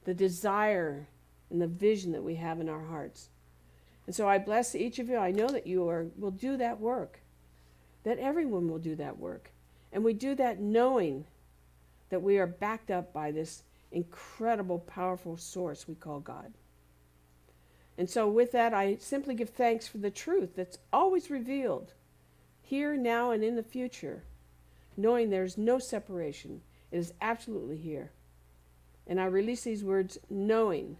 the desire and the vision that we have in our hearts. And so I bless each of you. I know that you will do that work, that everyone will do that work. And we do that knowing that we are backed up by this incredible, powerful source we call God. And so with that, I simply give thanks for the truth that's always revealed here, now, and in the future, knowing there's no separation. It is absolutely here. And I release these words knowing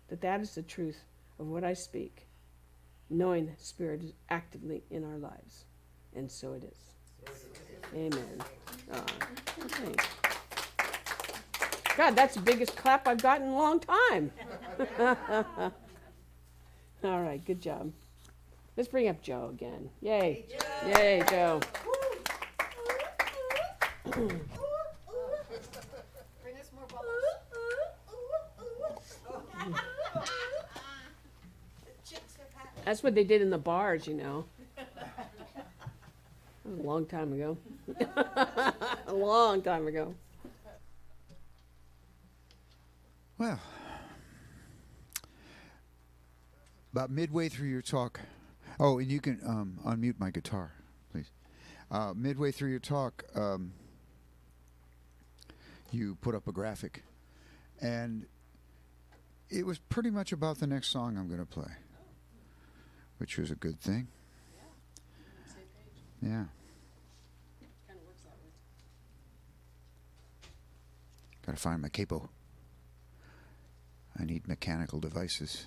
that that is the truth of what I speak, knowing that Spirit is actively in our lives. And so it is. Amen. Thanks. God, that's the biggest clap I've gotten in a long time. All right, good job. Let's bring up Joe again. Yay. Yay, Joe. Bring us more bubbles. That's what they did in the bars, you know. That was a long time ago. A long time ago. Well, about midway through your talk, oh, and you can unmute my guitar, please. Midway through your talk, you put up a graphic, and it was pretty much about the next song I'm going to play, which was a good thing. Yeah. Got to find my capo. I need mechanical devices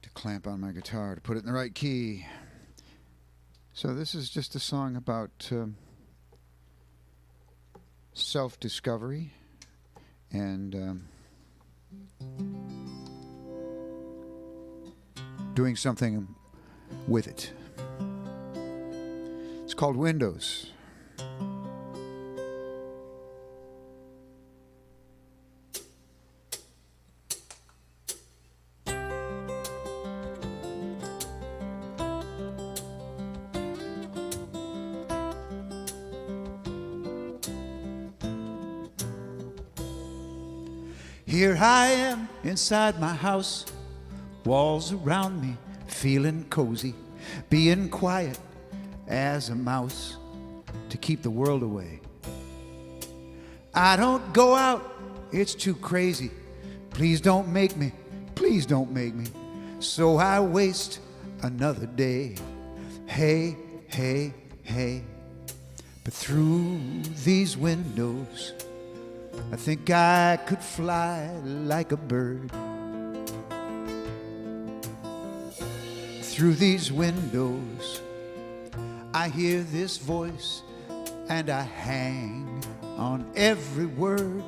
to clamp on my guitar to put it in the right key. So this is just a song about self-discovery and doing something with it. It's called Windows. Here I am inside my house, walls around me, feeling cozy, being quiet as a mouse to keep the world away. I don't go out, it's too crazy. Please don't make me, please don't make me. So I waste another day. Hey, hey, hey. But through these windows, I think I could fly like a bird. Through these windows, I hear this voice and I hang on every word.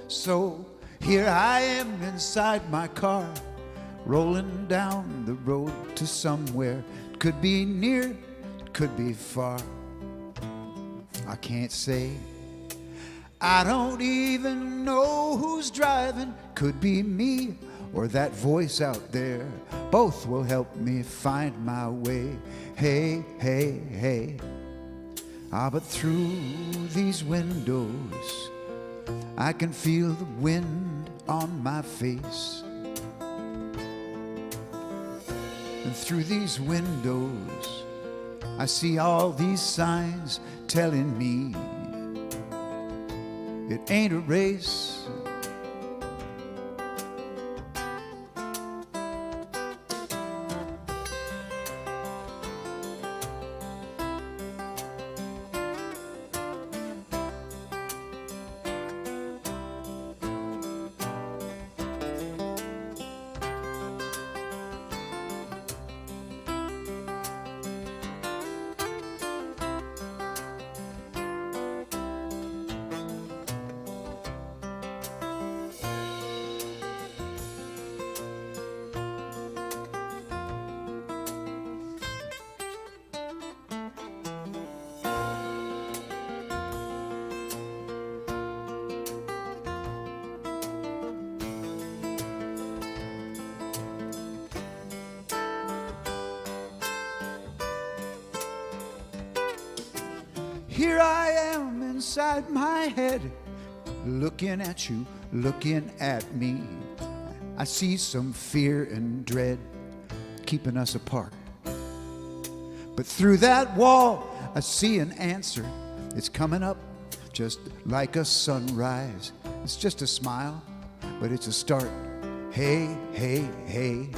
So here I am inside my car, rolling down the road to somewhere. It could be near, it could be far. I can't say. I don't even know who's driving. Could be me or that voice out there. Both will help me find my way. Hey, hey, hey. But through these windows, I can feel the wind on my face. And through these windows, I see all these signs telling me it ain't a race. Here I am inside my head, looking at you, looking at me. I see some fear and dread keeping us apart. But through that wall, I see an answer. It's coming up just like a sunrise. It's just a smile, but it's a start. Hey, hey, hey.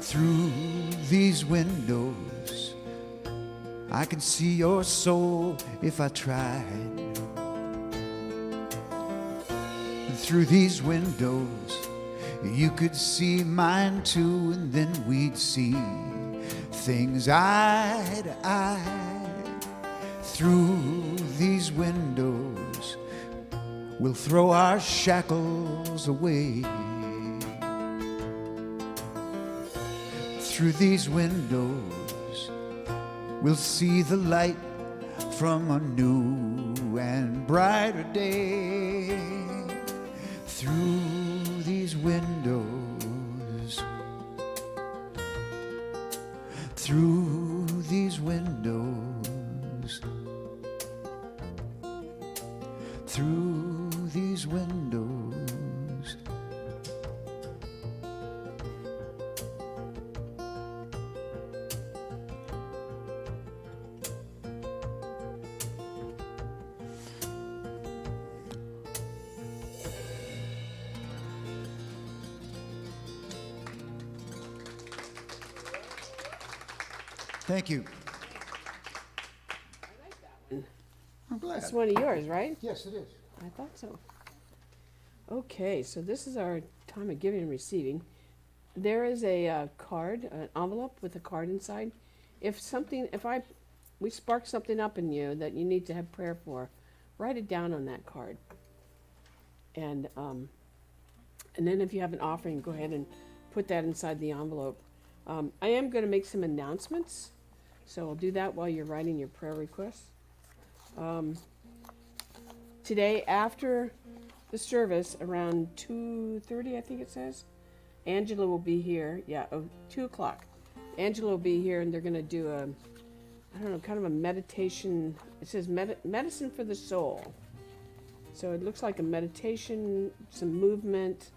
Through these windows, I can see your soul if I tried. And through these windows, you could see mine too, and then we'd see things eye to eye. Through these windows, we'll throw our shackles away. Through these windows, we'll see the light from a new and brighter day. Through these windows, through these windows, through these windows. Thank you. I'm glad. It's one of yours, right? Yes, it is. I thought so. Okay, so this is our time of giving and receiving. There is a card, an envelope with a card inside. If we spark something up in you that you need to have prayer for, write it down on that card. And And then if you have an offering, go ahead and put that inside the envelope. I am going to make some announcements, so I'll do that while you're writing your prayer requests. Today, after the service, around 2:30, I think it says, Angela will be here. Yeah, 2 o'clock. Angela will be here, and they're going to do a, I don't know, kind of a meditation. It says medicine for the soul. So it looks like a meditation, some movement,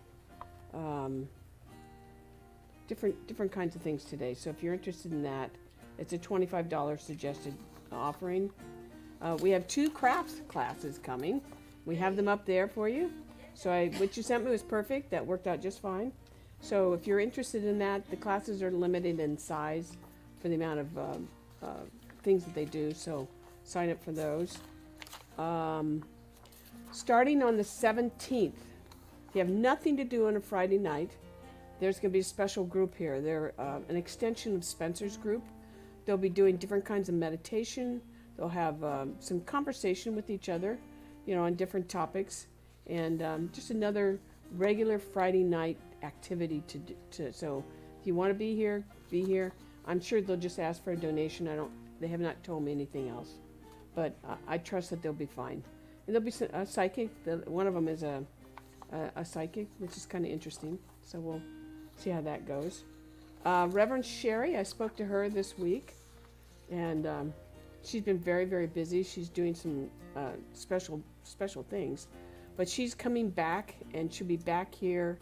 different kinds of things today. So if you're interested in that, it's a $25 suggested offering. We have 2 crafts classes coming. We have them up there for you. So what you sent me was perfect. That worked out just fine. So if you're interested in that, the classes are limited in size for the amount of things that they do. So sign up for those. Starting on the 17th, if you have nothing to do on a Friday night, there's going to be a special group here. They're an extension of Spencer's group. They'll be doing different kinds of meditation. They'll have some conversation with each other, on different topics, and just another regular Friday night activity to. So if you want to be here, be here. I'm sure they'll just ask for a donation. They have not told me anything else, but I trust that they'll be fine. And there'll be a psychic. One of them is a psychic, which is kind of interesting. So we'll see how that goes. Reverend Sherry, I spoke to her this week, and she's been very, very busy. She's doing some special things, but she's coming back, and she'll be back here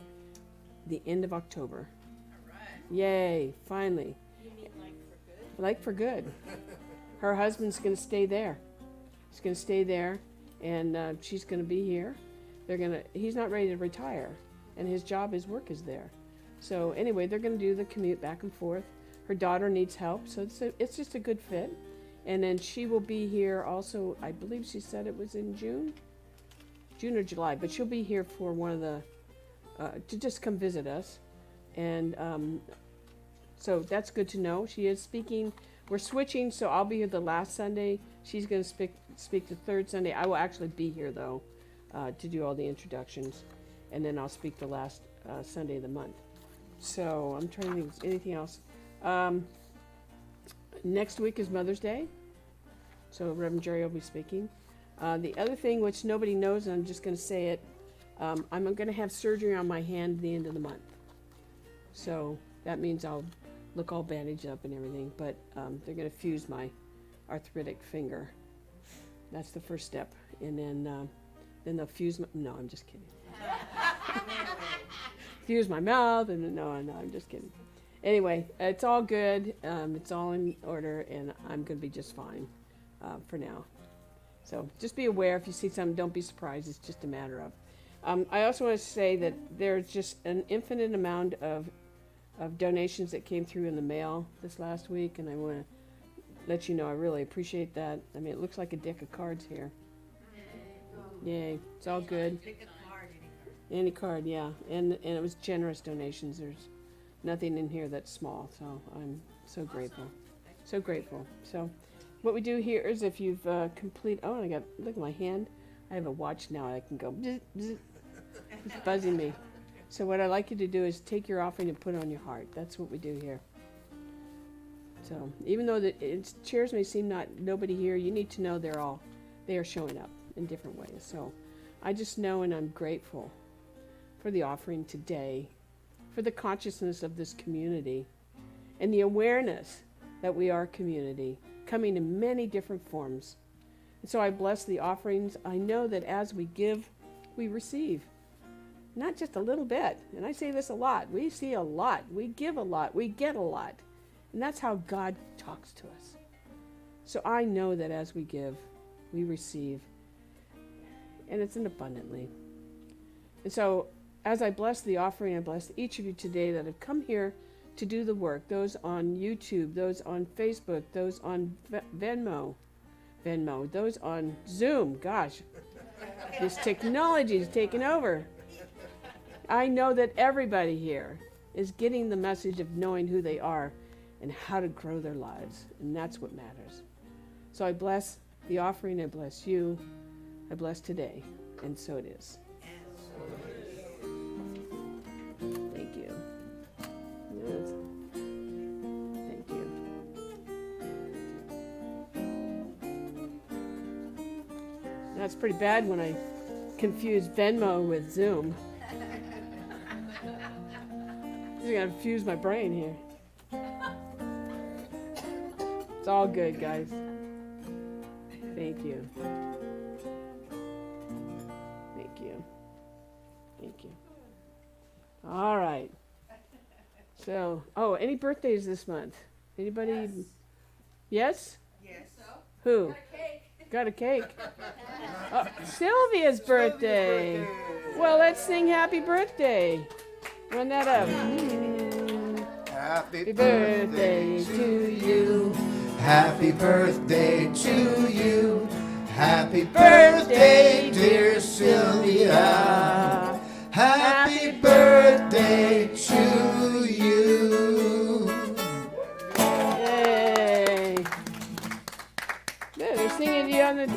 the end of October. All right. Yay! Finally. You mean like for good? Like for good. Her husband's going to stay there. He's going to stay there, and she's going to be here. He's not ready to retire, and his work is there. So anyway, they're going to do the commute back and forth. Her daughter needs help, so it's just a good fit. And then she will be here also, I believe she said it was in June or July, but she'll be here for one of the, to just come visit us. And so that's good to know. She is speaking. We're switching, so I'll be here the last Sunday. She's going to speak the third Sunday. I will actually be here, though, to do all the introductions. And then I'll speak the last Sunday of the month. So I'm trying to think of anything else. Next week is Mother's Day. So Reverend Jerry will be speaking. The other thing, which nobody knows, and I'm just going to say it, I'm going to have surgery on my hand at the end of the month. So that means I'll look all bandaged up and everything, but they're going to fuse my arthritic finger. That's the first step. And then they'll fuse my, no, I'm just kidding. Fuse my mouth, and no, I'm just kidding. Anyway, it's all good. It's all in order, and I'm going to be just fine for now. So just be aware if you see something, don't be surprised. It's just a matter of. I also want to say that there's just an infinite amount of donations that came through in the mail this last week, and I want to let you know I really appreciate that. I mean, it looks like a deck of cards here. Yay, it's all good. Any card, yeah. And it was generous donations. There's nothing in here that's small, so I'm so grateful. So grateful. So what we do here is if you've look at my hand. I have a watch now. I can go bzz, bzz. It's buzzing me. So what I'd like you to do is take your offering and put it on your heart. That's what we do here. So even though chairs may seem nobody here, you need to know they are showing up in different ways. So I just know, and I'm grateful for the offering today, for the consciousness of this community, and the awareness that we are community, coming in many different forms. And so I bless the offerings. I know that as we give, we receive. Not just a little bit. And I say this a lot. We see a lot. We give a lot. We get a lot. And that's how God talks to us. So I know that as we give, we receive. And it's in abundantly. And so as I bless the offering, I bless each of you today that have come here to do the work. Those on YouTube, those on Facebook, those on Venmo, those on Zoom. Gosh, this technology is taking over. I know that everybody here is getting the message of knowing who they are and how to grow their lives. And that's what matters. So I bless the offering. I bless you. I bless today. And so it is. That's pretty bad when I confuse Venmo with Zoom. This is gonna fuse my brain here. It's all good, guys. Thank you. Thank you. Thank you. All right. So, oh, any birthdays this month? Anybody? Yes? Yes. Who? Got a cake. Oh, Sylvia's birthday. Well, let's sing happy birthday. Run that up. Happy Happy birthday to you. Happy birthday to you. Happy birthday, dear Sylvia. Happy birthday to you. Yay. Yeah, they're singing to you on the...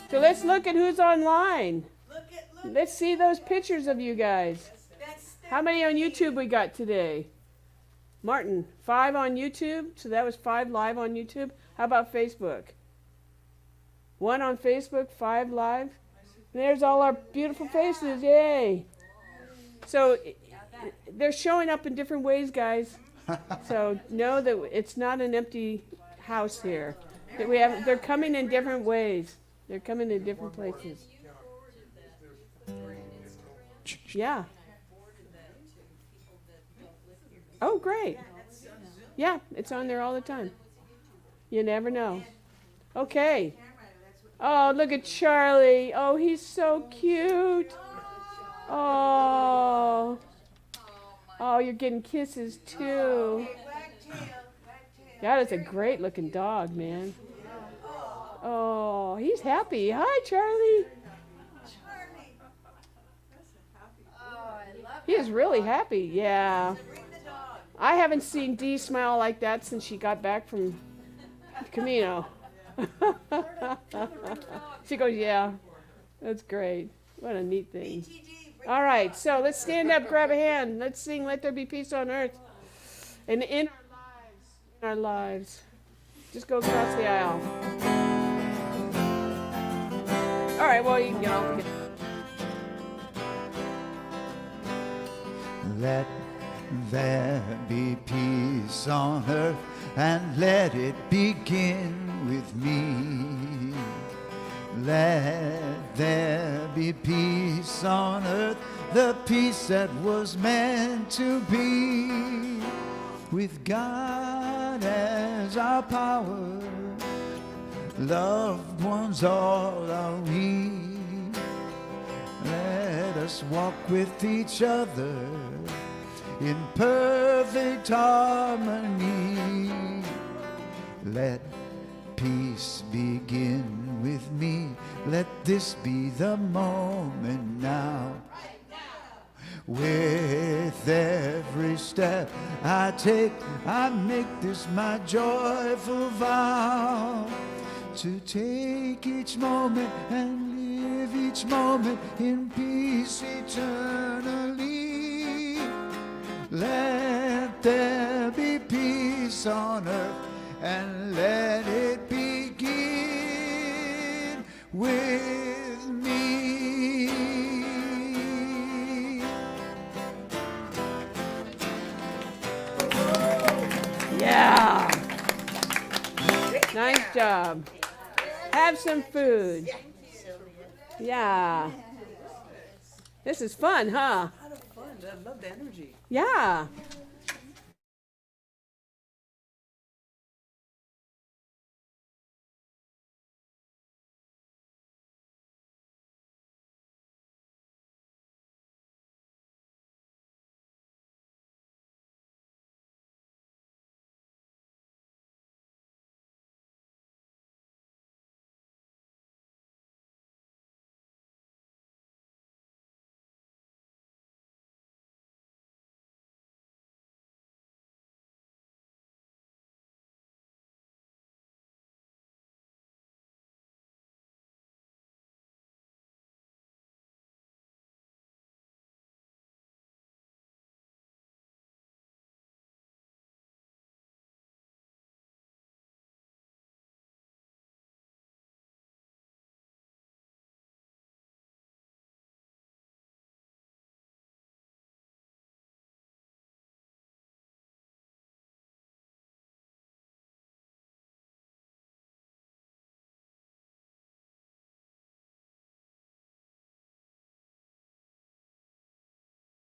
So let's look at who's online. Let's see those pictures of you guys. How many on YouTube we got today? Martin, 5 on YouTube. So that was 5 live on YouTube. How about Facebook? 1 on Facebook, 5 live. And there's all our beautiful faces. Yay. So they're showing up in different ways, guys. So know that it's not an empty house here. That they're coming in different ways. They're coming in different places. Yeah. Oh, great. Yeah, it's on there all the time. You never know. Okay. Oh, look at Charlie. Oh, he's so cute. Oh. Oh, you're getting kisses too. That is a great looking dog, man. Oh, he's happy. Hi, Charlie. He is really happy. Yeah. I haven't seen Dee smile like that since she got back from Camino. She goes, yeah. That's great. What a neat thing. All right, so let's stand up, grab a hand. Let's sing Let There Be Peace on Earth. And in our lives. Just go across the aisle. All right, well, you can get on with it. Let there be peace on earth, and let it begin with me. Let there be peace on earth, the peace that was meant to be. With God as our power, loved ones all are we. Let us walk with each other in perfect harmony. Let peace begin with me. Let this be the moment now. With every step I take, I make this my joyful vow, to take each moment and live each moment in peace eternally. Let there be peace on earth, and let it begin with me. Yeah. Nice job. Have some food. Yeah. This is fun, huh? Fun. I love the energy. Yeah.